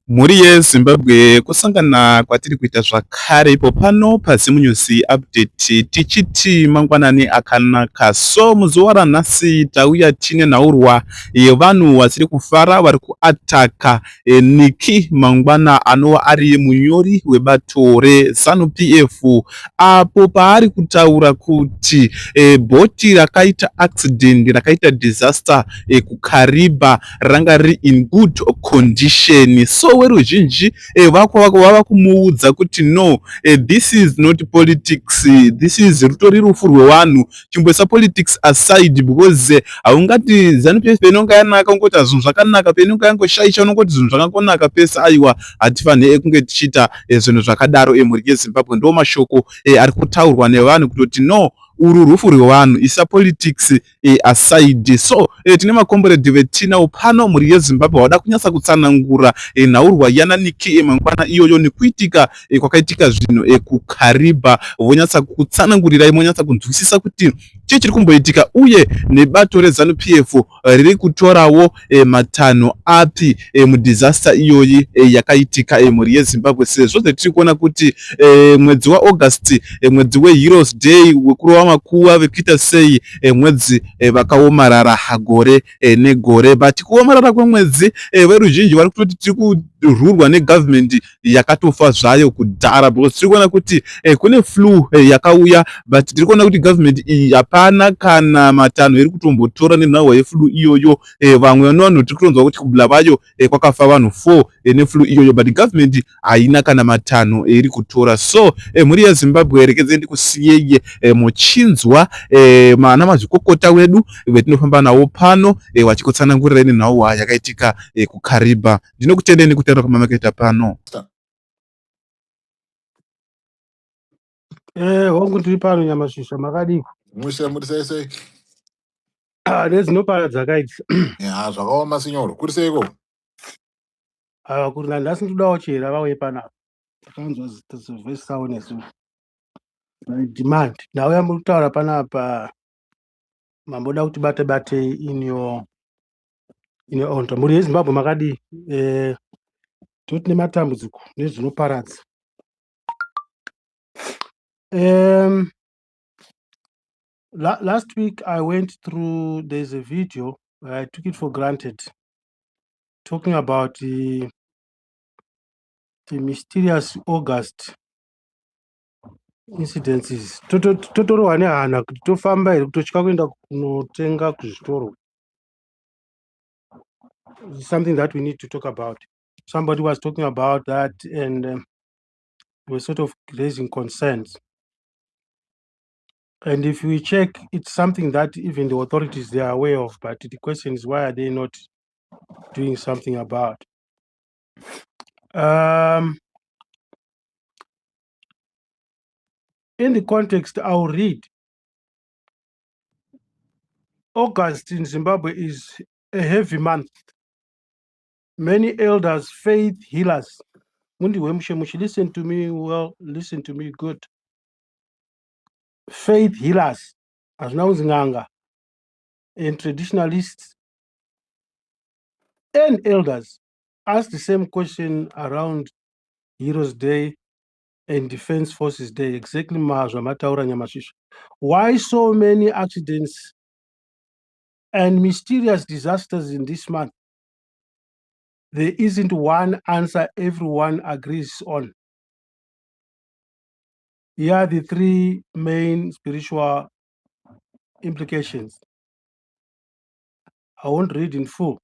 Mhuri yeZimbabwe kusangana kwatiri kuita zvakare ipo pano pazimunyuzi update tichiti mangwanani akanaka. So muzuva ranhasi tauya tine nhaurwa yevanhu vasiri kufara vari kuataka Nick Mangwana anova ari munyori webato rezanu PF apo paari kutaura kuti bhoti rakaita accident rakaita disaster kukariba ranga riri in good condition. So veruzhinji vava kumuudza kuti no, this is not politics, this is rutori rufu rwevanhu, chimboisa politics aside because haungati ZANU-PF penonga yanaka ungoti zvinhu zvakanaka, penonga yangoshaisha unongoti zvinhu zvakangonaka pese. Aiwa, hatifaniri kunge tichiita zvinhu zvakadaro. Mhuri yeZimbabwe ndo mashoko ari kutaurwa nevanhu kutoti no, uru rufu rwevanhu, isa politics aside. So tine makomboredhi vetinawo pano mhuri yeZimbabwe wada kunyatsa kutsanangura nhaurwa yana Nick Mangwana iyoyo nekuitika kwakaitika zvinhu kuKariba. Vonyatsa kutsanangurirai, monyatsa kunzwisisa kuti chii chiri kumboitika uye nebato rezanu-PF riri kutorawo matanho api mudisaster iyoyi yakaitika mhuri yeZimbabwe, sezvo tiri kuona kuti mwedzi waAugust, mwedzi weHeroes Day, wekurova makuva vekuita sei, mwedzi vakaomarara gore negore. But kuomarara kwemwedzi veruzhinji vari kutoti tiri kururwa negavhmendi yakatofa zvayo kudhara, because tiri kuona kuti kune flu yakauya, but tiri kuona kuti gavhmendi iyi hapana kana matanho iri kutombotora nenhahwa yeflu iyoyo. Vamwe vanhu tiri kutonzwa kuti kubula vayo kwakafa vanhu 4 neflu iyoyo, but gavhmendi haina kana matanho iri kutora. So mhuri yeZimbabwe rekedzei ndikusiyei muchinzwa mana mazvikokota wedu vetinofamba nawo pano vachikutsanangurirai nenhahwa yakaitika kuKariba. Ndinokutendeni nekutaura kwamamakaita pano. Hongu tiri pano nyamashisha makadiko. Musha muri sei? Nezinopara dzakaita. Ya, zvakaoma sinyoro. Kuri seiko? Kuri nhasi ndodawo chera vauye panapa. Takanzwa voice sound nesu. Demand. Ndauya muri kutaura panapa mamboda kuti bate in your own. Mhuri yeZimbabwe makadi toti nematambudziko nezvinoparadza. Last week I went through, there's a video, I took it for granted, talking about the mysterious August incidences. Totorwa nehana kuti tofamba here kutosvika kuenda kunotenga kuzvitoro. Something that we need to talk about. Somebody was talking about that and we're sort of raising concerns. And if we check, it's something that even the authorities, they are aware of, but the question is, why are they not doing something about? In the context, I'll read. August in Zimbabwe is a heavy month. Many elders, faith healers. Listen to me well, listen to me good. Faith healers, as now Nganga, and traditionalists and elders ask the same question around Heroes Day and Defense Forces Day. Exactly, why so many accidents and mysterious disasters in this month? There isn't one answer everyone agrees on. Here are the 3 main spiritual implications. I won't read in full.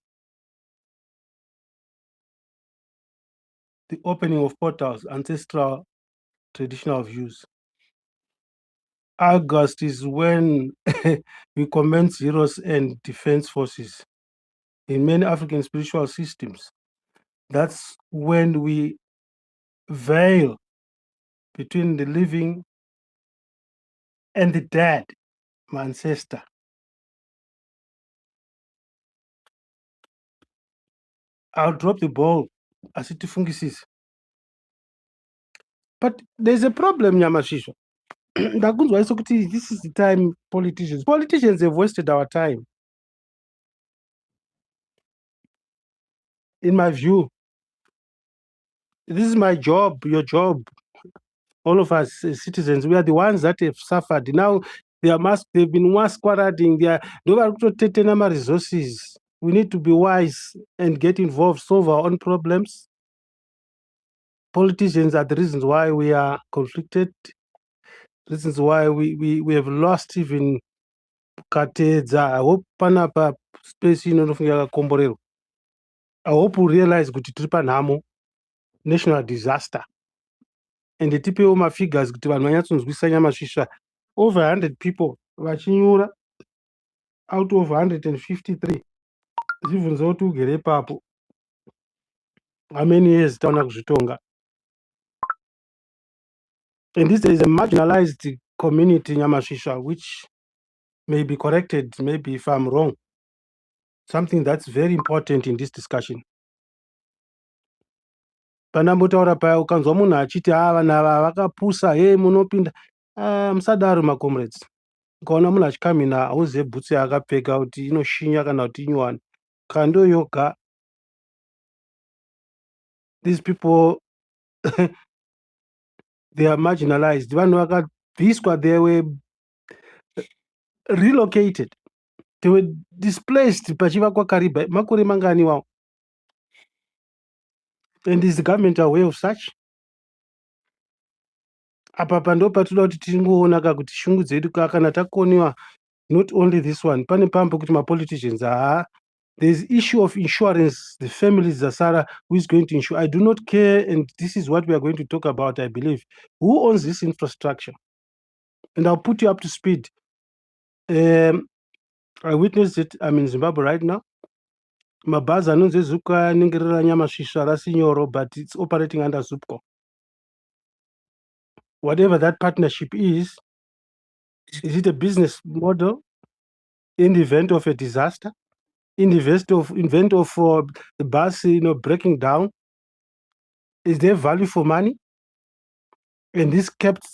The opening of portals, ancestral traditional views. August is when we commence heroes and defense forces. In many African spiritual systems, that's when we veil between the living and the dead, my ancestor. I'll drop the ball as it fungises. But there's a problem, Nyamashisho. This is the time politicians have wasted our time. In my view, This is my job, your job. All of us citizens, we are the ones that have suffered. Now they've been masquerading. They are resources. We need to be wise and get involved, solve our own problems. Politicians are the reasons why we are conflicted, reasons why we have lost even Katedza. I hope panapa space inonofunga kakomborero. I hope we realize kuti tiri panhamo, national disaster. And tipewo mafigures kuti vanhu vanyatsonzwisa nyamasvisva. Over 100 people vachinyura out of 153. Zvibvunza kuti ugere ipapo. How many years taona kuzvitonga? And this is a marginalized community nyamasvisva, which may be corrected, maybe if I'm wrong. Something that's very important in this discussion. Panambotaura paya ukanzwa munhu achiti vanhu ava vakapusa munopinda musadaro macomrades. Ukaona munhu achikamina hauzive bhutsu yaakapfeka kuti inoshinya kana kuti inyuwani. Kando yoga. These people they are marginalized. Vanhu vakabviswa, they were relocated. They were displaced pachivakwa Kariba makore mangani wao. And is the government aware of such? Apa pando patinoda kuti tingoona kuti shungu dzedu kana takoniwa, not only this one. Pane pamwe kuti ma-politicians there's issue of insurance, the families Zasara, who is going to insure. I do not care, and this is what we are going to talk about, I believe. Who owns this infrastructure? And I'll put you up to speed. I witnessed it. I'm in Zimbabwe right now. Mabhazi anonzi Zuka Ningerera Nyamasvisva Rasinyoro, but it's operating under Zupco. Whatever that partnership is it a business model in the event of a disaster? In the event of the bus breaking down? Is there value for money? And this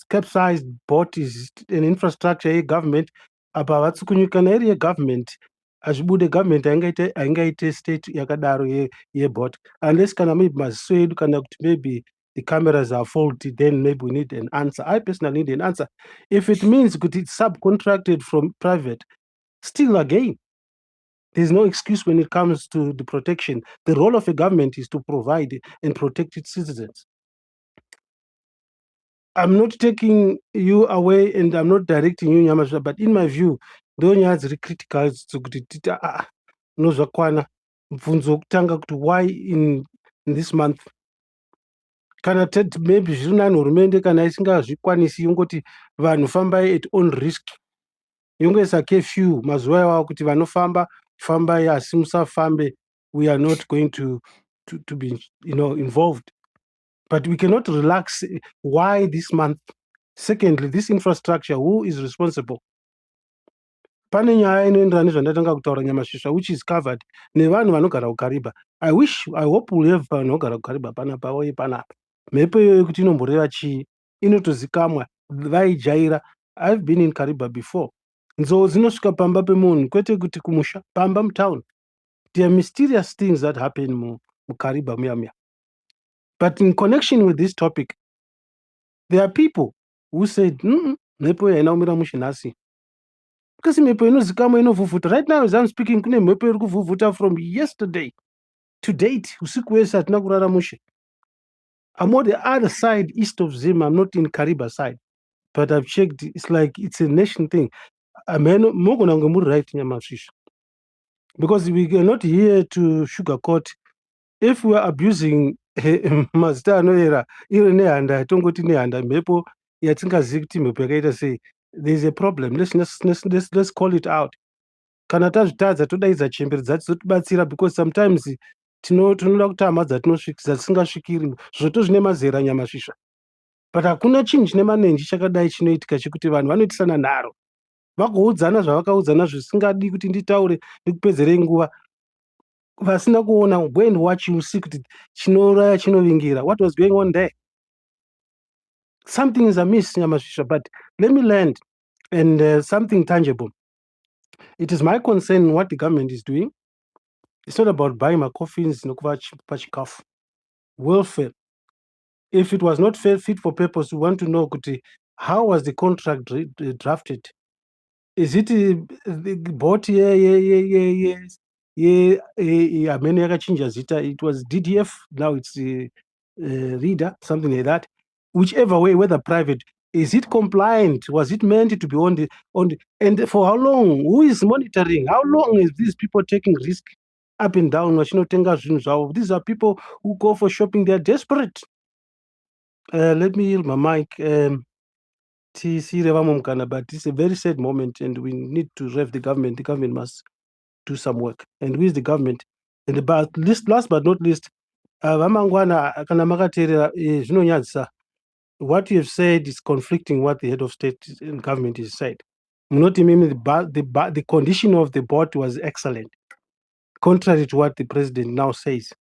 capsized boat is an infrastructure government. Apa vatsukunyuka area government azvibude government aingaite state yakadaro yebot, unless kana maybe maziso edu kana kuti maybe the cameras are faulty, then maybe we need an answer. I personally need an answer. If it means kuti it's subcontracted from private, still again, there's no excuse when it comes to the protection. The role of a government is to provide and protect its citizens. I'm not taking you away and I'm not directing you, Nyamasvisva, but in my view, those nyaya dziri critical dzokuti titi nozvakwana mubvunzo wokutanga kuti why in this month. Kana maybe zviri nani hurumende kana isingazvikwanisi yongoti vanhu fambai at own risk. Yongoisa curfew mazuva iwawo kuti vanofamba fambai asi musafambe. We are not going to be involved. But we cannot relax. Why this month? Secondly, this infrastructure, who is responsible? Pane nyaya inoenderana nezvandatanga kutaura nyamasvisva, which is covered nevanhu vanogara kuKariba. I hope we'll have vanhu vanogara kuKariba panapa uye panapa. Mhepo iyoyo kuti inomboreva chii? Inotozikamwa, vaijaira. I've been in Kariba before. Nzou dzinosvika pamba pemunhu, kwete kuti kumusha, pamba mutown. There are mysterious things that happen muKariba muya. But in connection with this topic, there are people who said, mhepo haina kumira mushinhasi. Because mhepo inozikamwa inovhuvhuta. Right now as I'm speaking, kune mhepo iri kuvhuvhuta from yesterday to date. Usiku wese hatina kurara mushe. I'm on the other side, east of Zim. I'm not in Kariba side. But I've checked, it's like it's a nation thing. Mogona ngemuri right Nyamasvisva. Because we are not here to sugarcoat. If we are abusing mazita anoera iri nehanda tongoti nehanda mhepo yatingazivi kuti mhepo yakaita sei, there's a problem. Let's call it out. Kana tazvitadza todaidza chembere dzatizotibatsira, because sometimes tinoda kuti hama dzatisingasvikiri zvoto zvine mazera Nyamasvisva. But hakuna chinhu chine manenji chakadai chinoitika chekuti vanhu vanoitisana nharo vakoudzana zvavakaudzana zvisingadi kuti nditaure ndikupedzerei nguva, vasina kuona when watch you see kuti chinouraya chinovingira. What was going on there? Something is amiss Nyamasvisva, but let me land and something tangible. It is my concern what the government is doing. It's not about buying my coffins nokuva pachikafu. Welfare. if it was not fit for purpose, we want to know how was the contract drafted? Is it bought amene yakachinja zita? It was DDF, now it's reader, something like that. Whichever way, whether private, is it compliant? Was it meant to be on the and for how long? Who is monitoring? How long is these people taking risk up and down? These are people who go for shopping, they're desperate. Let me yield my mic. But it's a very sad moment, and we need to rev the government. The government must do some work. And with the government, and last but not least, vamangwana kana makateerera zvinonyadzisa. What you have said is conflicting what the head of state and government has said. Not meaning the condition of the boat was excellent, contrary to what the president now says,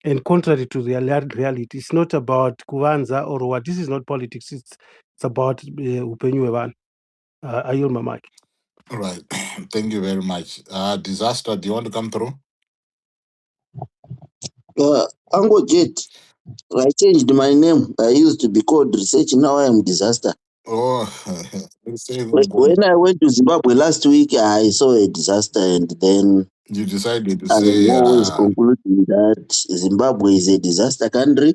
and contrary to the reality. It's not about kuvanza or what. This is not politics. It's about upenyu hwevanhu. I yield my mic. All right. Thank you very much. Disaster, do you want to come through? Uncle Jet, I changed my name. I used to be called Research. Now I am Disaster. Oh, When I went to Zimbabwe last week, I saw a disaster, and then you decided to I say, am always concluding that Zimbabwe is a disaster country.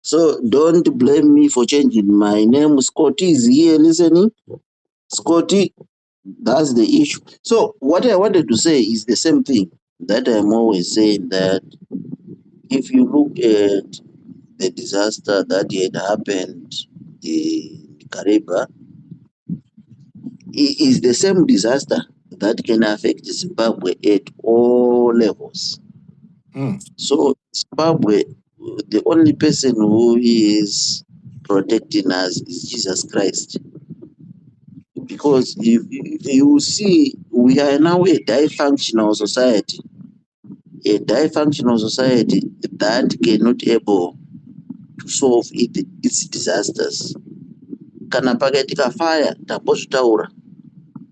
So don't blame me for changing my name. Scotty is here listening. Scotty, that's the issue. So what I wanted to say is the same thing that I'm always saying, that if you look at the disaster that had happened in Kariba, it is the same disaster that can affect Zimbabwe at all levels. So Zimbabwe, the only person who is protecting us is Jesus Christ. Because if you see, we are now a dysfunctional society. A dysfunctional society that cannot able to solve its disasters. Kana pakaitika fire, tambozvitaura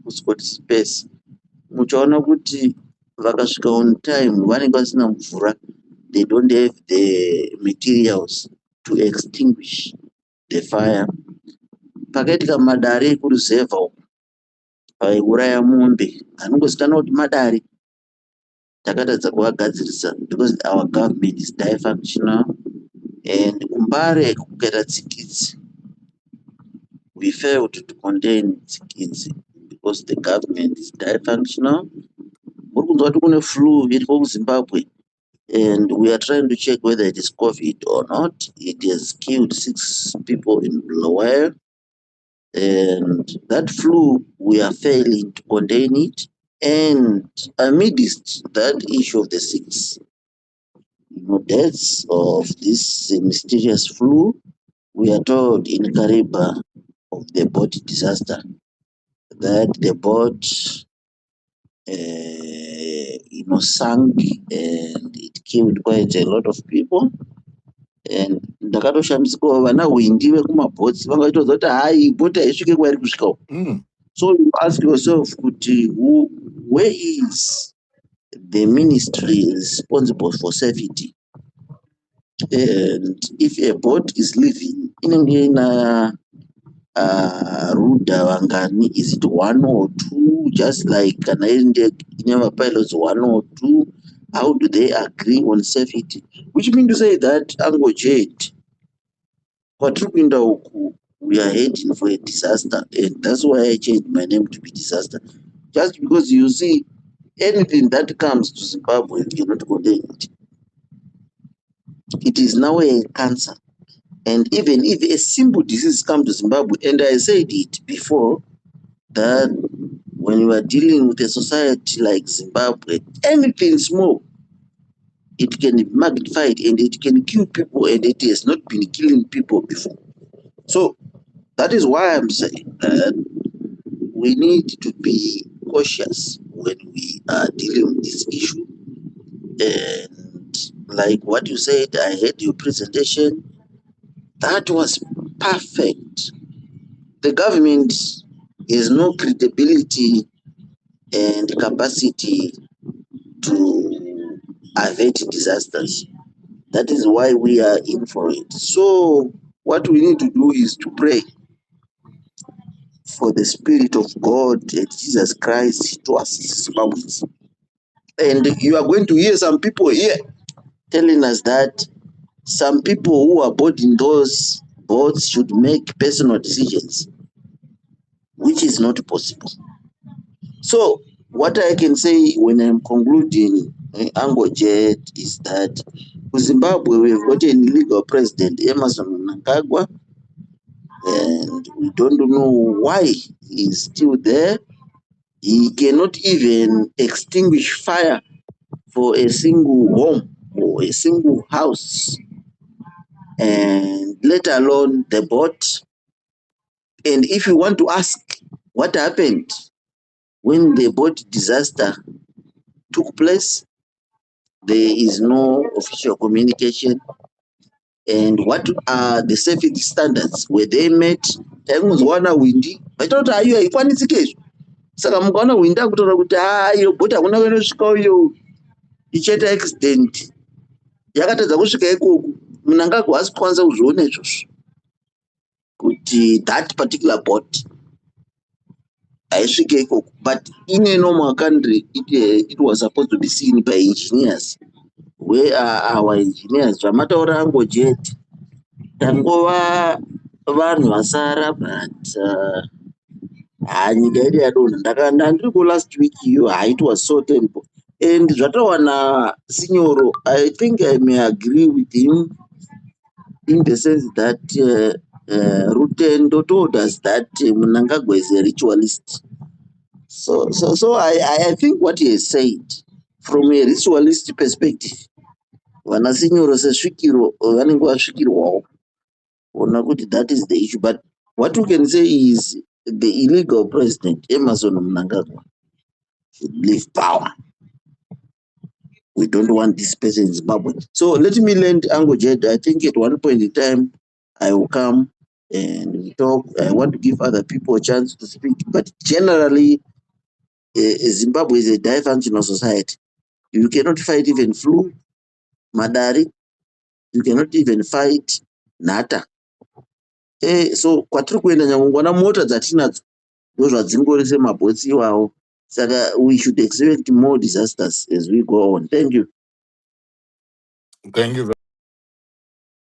kuscot space, muchaona kuti vakasvika on time vanenge vasina mvura. They don't have the materials to extinguish the fire. Pakaitika madare kuruzevha uko paiuraya mombe anongozikanwa kuti madare, takatadza kuvagadzirisa because our government is dysfunctional. And kumbare kukaita tsikidzi, we failed to contain tsikidzi because the government is dysfunctional. Muri kunzwa kuti kune flu iriko kuZimbabwe, and we are trying to check whether it is COVID or not. It has killed 6 people in Bulawayo, and that flu, we are failing to contain it. And amidst that issue of the 6 deaths of this mysterious flu, we are told in Kariba of the boat disaster that the boat sank, and it killed quite a lot of people. And ndakatoshamisikawo vana hwindi vekumabhotsi vangaitodza kuti hai bhoti haisvike kwairi kusvika uko. So you ask yourself kuti where is the ministry responsible for safety? And if a boat is leaving inenge ina ruda vangani, is it 1 or 2, just like kana ine pilots 1 or 2? How do they agree on safety? Which means to say that Uncle Jade, we are heading for a disaster, and that's why I changed my name to be Disaster. Just because you see, anything that comes to Zimbabwe, you cannot contain it. It is now a cancer. And even if a simple disease comes to Zimbabwe, and I said it before, that when you are dealing with a society like Zimbabwe, anything small, it can be magnified and it can kill people, and it has not been killing people before. So that is why I'm saying that we need to be cautious when we are dealing with this issue. And like what you said, I heard your presentation. That was perfect. The government has no credibility and capacity to avert disasters. That is why we are in for it. So what we need to do is to pray for the Spirit of God and Jesus Christ to assist Zimbabweans. And you are going to hear some people here telling us that some people who are boarding those boats should make personal decisions, which is not possible. So what I can say when I'm concluding Angojet is that Zimbabwe, we've got an illegal president, Emerson Mnangagwa, and we don't know why he's still there. He cannot even extinguish fire for a single home or a single house, and let alone the boat. And if you want to ask what happened when the boat disaster took place, there is no official communication. And what are the safety standards? Were they met? Taimuzwana windi vachitoti aiyo haikwanisike izvo. Saka mukaona windi akutaura kuti iyo bhoti hakuna kunosvika iyo ichaita accident yakatadza kusvika ikoko, Mnangagwa haasi kukwanisa kuzviona izvozvo kuti that particular boat haisvike ikoko. But in a normal country it was supposed to be seen by engineers. Where are our engineers? Zvamataura Angojet tangova vanhu vasara, but nyika yedu yadonha. Ndandiri last week iyo, it was so terrible. And zvatawana Signoro, I think I may agree with him in the sense that Rutendo told us that Mnangagwa is a ritualist. So I think what he has said from a ritualist perspective, vana Signoro sesvikiro vanenge vasvikirwawo, ona kuti that is the issue. But what we can say is the illegal president Emerson Mnangagwa should leave power. We don't want this person in Zimbabwe. So let me land Angojet. I think at one point in time I will come and we talk. I want to give other people a chance to speak. But generally, Zimbabwe is a dysfunctional society. You cannot fight even flu, madari. You cannot even fight nata. So kwatiri kuenda nyangongwana mota dzatinadzo ndozvadzingorese mabhotsi iwawo. Saka we should expect more disasters as we go on. Thank you. Thank you.